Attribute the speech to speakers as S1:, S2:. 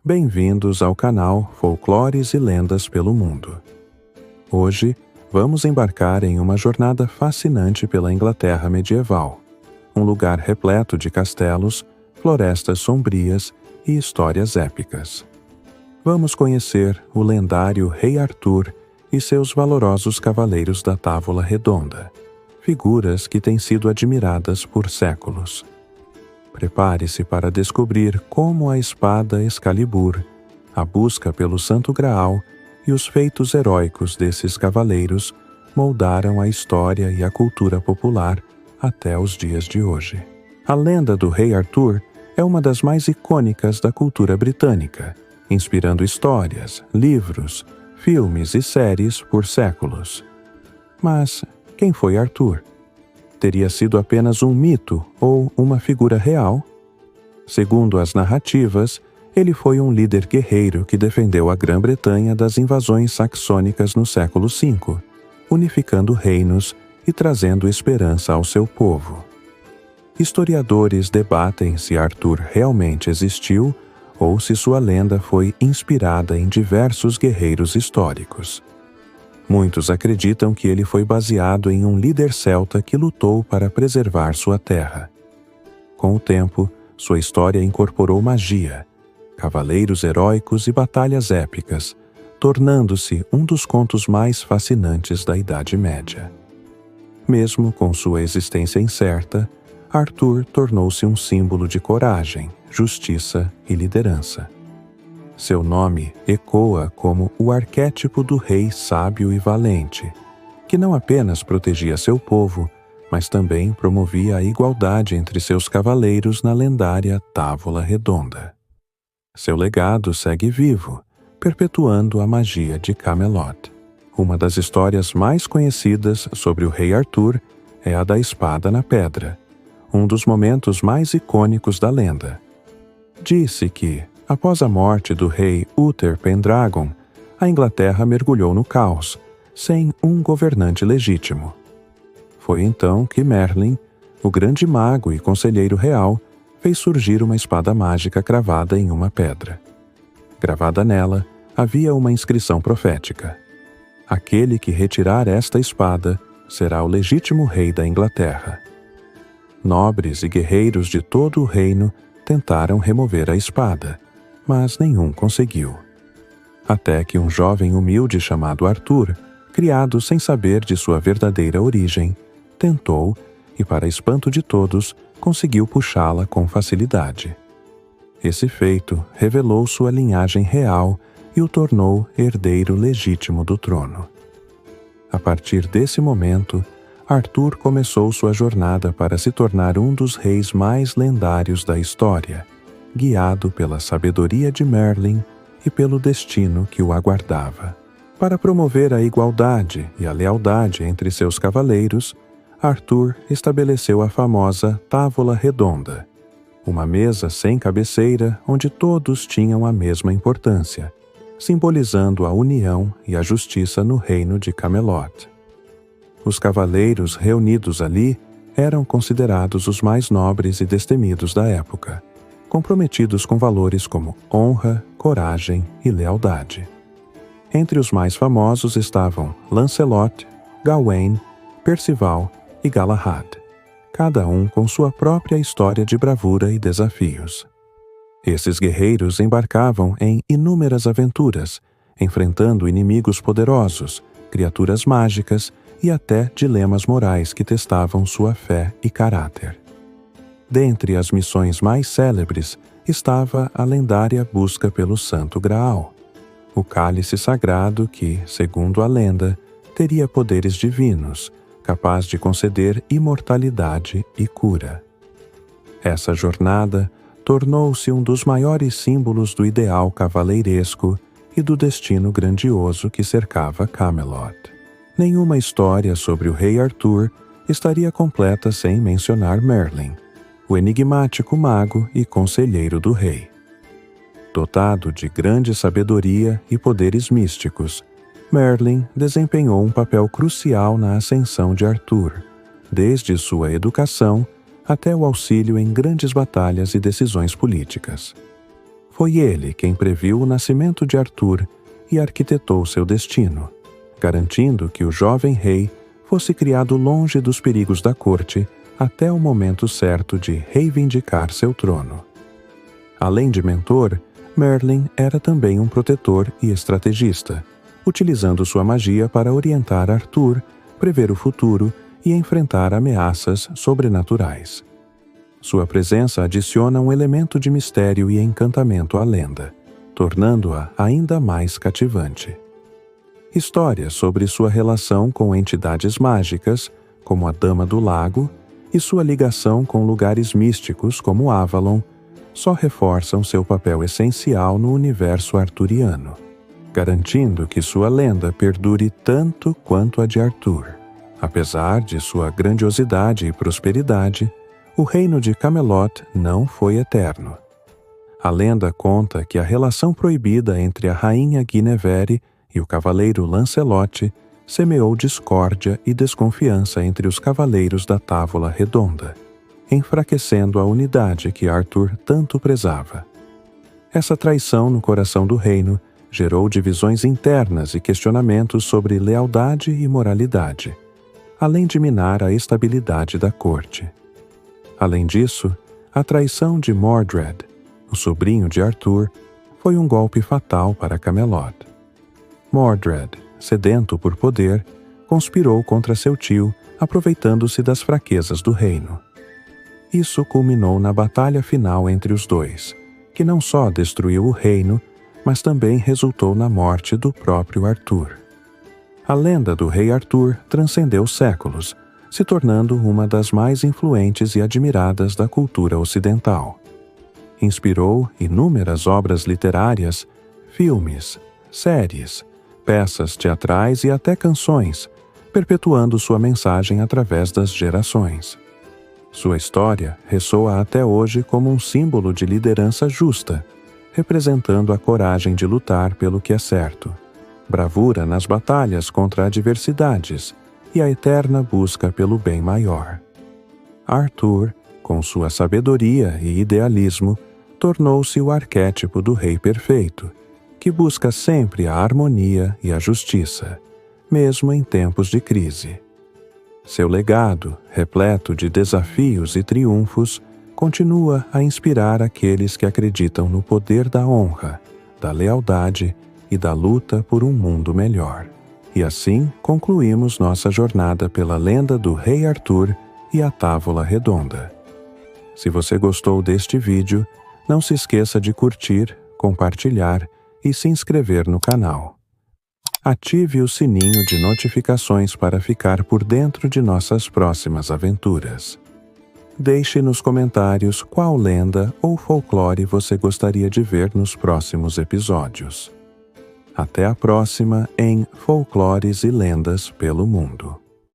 S1: Bem-vindos ao canal Folclores e Lendas pelo Mundo. Hoje, vamos embarcar em uma jornada fascinante pela Inglaterra medieval, um lugar repleto de castelos, florestas sombrias e histórias épicas. Vamos conhecer o lendário Rei Arthur e seus valorosos cavaleiros da Távola Redonda, figuras que têm sido admiradas por séculos. Prepare-se para descobrir como a espada Excalibur, a busca pelo Santo Graal e os feitos heróicos desses cavaleiros moldaram a história e a cultura popular até os dias de hoje. A lenda do Rei Arthur é uma das mais icônicas da cultura britânica, inspirando histórias, livros, filmes e séries por séculos. Mas quem foi Arthur? Teria sido apenas um mito ou uma figura real? Segundo as narrativas, ele foi um líder guerreiro que defendeu a Grã-Bretanha das invasões saxônicas no século V, unificando reinos e trazendo esperança ao seu povo. Historiadores debatem se Arthur realmente existiu ou se sua lenda foi inspirada em diversos guerreiros históricos. Muitos acreditam que ele foi baseado em um líder celta que lutou para preservar sua terra. Com o tempo, sua história incorporou magia, cavaleiros heróicos e batalhas épicas, tornando-se um dos contos mais fascinantes da Idade Média. Mesmo com sua existência incerta, Arthur tornou-se um símbolo de coragem, justiça e liderança. Seu nome ecoa como o arquétipo do rei sábio e valente, que não apenas protegia seu povo, mas também promovia a igualdade entre seus cavaleiros na lendária Távola Redonda. Seu legado segue vivo, perpetuando a magia de Camelot. Uma das histórias mais conhecidas sobre o rei Arthur é a da espada na pedra, um dos momentos mais icônicos da lenda. Diz-se que, após a morte do rei Uther Pendragon, a Inglaterra mergulhou no caos, sem um governante legítimo. Foi então que Merlin, o grande mago e conselheiro real, fez surgir uma espada mágica cravada em uma pedra. Gravada nela, havia uma inscrição profética: aquele que retirar esta espada será o legítimo rei da Inglaterra. Nobres e guerreiros de todo o reino tentaram remover a espada, mas nenhum conseguiu. Até que um jovem humilde chamado Arthur, criado sem saber de sua verdadeira origem, tentou e, para espanto de todos, conseguiu puxá-la com facilidade. Esse feito revelou sua linhagem real e o tornou herdeiro legítimo do trono. A partir desse momento, Arthur começou sua jornada para se tornar um dos reis mais lendários da história, guiado pela sabedoria de Merlin e pelo destino que o aguardava. Para promover a igualdade e a lealdade entre seus cavaleiros, Arthur estabeleceu a famosa Távola Redonda, uma mesa sem cabeceira onde todos tinham a mesma importância, simbolizando a união e a justiça no reino de Camelot. Os cavaleiros reunidos ali eram considerados os mais nobres e destemidos da época, comprometidos com valores como honra, coragem e lealdade. Entre os mais famosos estavam Lancelot, Gawain, Percival e Galahad, cada um com sua própria história de bravura e desafios. Esses guerreiros embarcavam em inúmeras aventuras, enfrentando inimigos poderosos, criaturas mágicas e até dilemas morais que testavam sua fé e caráter. Dentre as missões mais célebres estava a lendária busca pelo Santo Graal, o cálice sagrado que, segundo a lenda, teria poderes divinos, capaz de conceder imortalidade e cura. Essa jornada tornou-se um dos maiores símbolos do ideal cavaleiresco e do destino grandioso que cercava Camelot. Nenhuma história sobre o rei Arthur estaria completa sem mencionar Merlin, o enigmático mago e conselheiro do rei. Dotado de grande sabedoria e poderes místicos, Merlin desempenhou um papel crucial na ascensão de Arthur, desde sua educação até o auxílio em grandes batalhas e decisões políticas. Foi ele quem previu o nascimento de Arthur e arquitetou seu destino, garantindo que o jovem rei fosse criado longe dos perigos da corte até o momento certo de reivindicar seu trono. Além de mentor, Merlin era também um protetor e estrategista, utilizando sua magia para orientar Arthur, prever o futuro e enfrentar ameaças sobrenaturais. Sua presença adiciona um elemento de mistério e encantamento à lenda, tornando-a ainda mais cativante. Histórias sobre sua relação com entidades mágicas, como a Dama do Lago, e sua ligação com lugares místicos como Avalon, só reforçam seu papel essencial no universo arturiano, garantindo que sua lenda perdure tanto quanto a de Arthur. Apesar de sua grandiosidade e prosperidade, o reino de Camelot não foi eterno. A lenda conta que a relação proibida entre a rainha Guinevere e o cavaleiro Lancelot semeou discórdia e desconfiança entre os cavaleiros da Távola Redonda, enfraquecendo a unidade que Arthur tanto prezava. Essa traição no coração do reino gerou divisões internas e questionamentos sobre lealdade e moralidade, além de minar a estabilidade da corte. Além disso, a traição de Mordred, o sobrinho de Arthur, foi um golpe fatal para Camelot. Mordred, sedento por poder, conspirou contra seu tio, aproveitando-se das fraquezas do reino. Isso culminou na batalha final entre os dois, que não só destruiu o reino, mas também resultou na morte do próprio Arthur. A lenda do rei Arthur transcendeu séculos, se tornando uma das mais influentes e admiradas da cultura ocidental. Inspirou inúmeras obras literárias, filmes, séries, peças teatrais e até canções, perpetuando sua mensagem através das gerações. Sua história ressoa até hoje como um símbolo de liderança justa, representando a coragem de lutar pelo que é certo, bravura nas batalhas contra adversidades e a eterna busca pelo bem maior. Arthur, com sua sabedoria e idealismo, tornou-se o arquétipo do rei perfeito, que busca sempre a harmonia e a justiça, mesmo em tempos de crise. Seu legado, repleto de desafios e triunfos, continua a inspirar aqueles que acreditam no poder da honra, da lealdade e da luta por um mundo melhor. E assim concluímos nossa jornada pela lenda do Rei Arthur e a Távola Redonda. Se você gostou deste vídeo, não se esqueça de curtir, compartilhar e se inscrever no canal. Ative o sininho de notificações para ficar por dentro de nossas próximas aventuras. Deixe nos comentários qual lenda ou folclore você gostaria de ver nos próximos episódios. Até a próxima em Folclores e Lendas pelo Mundo.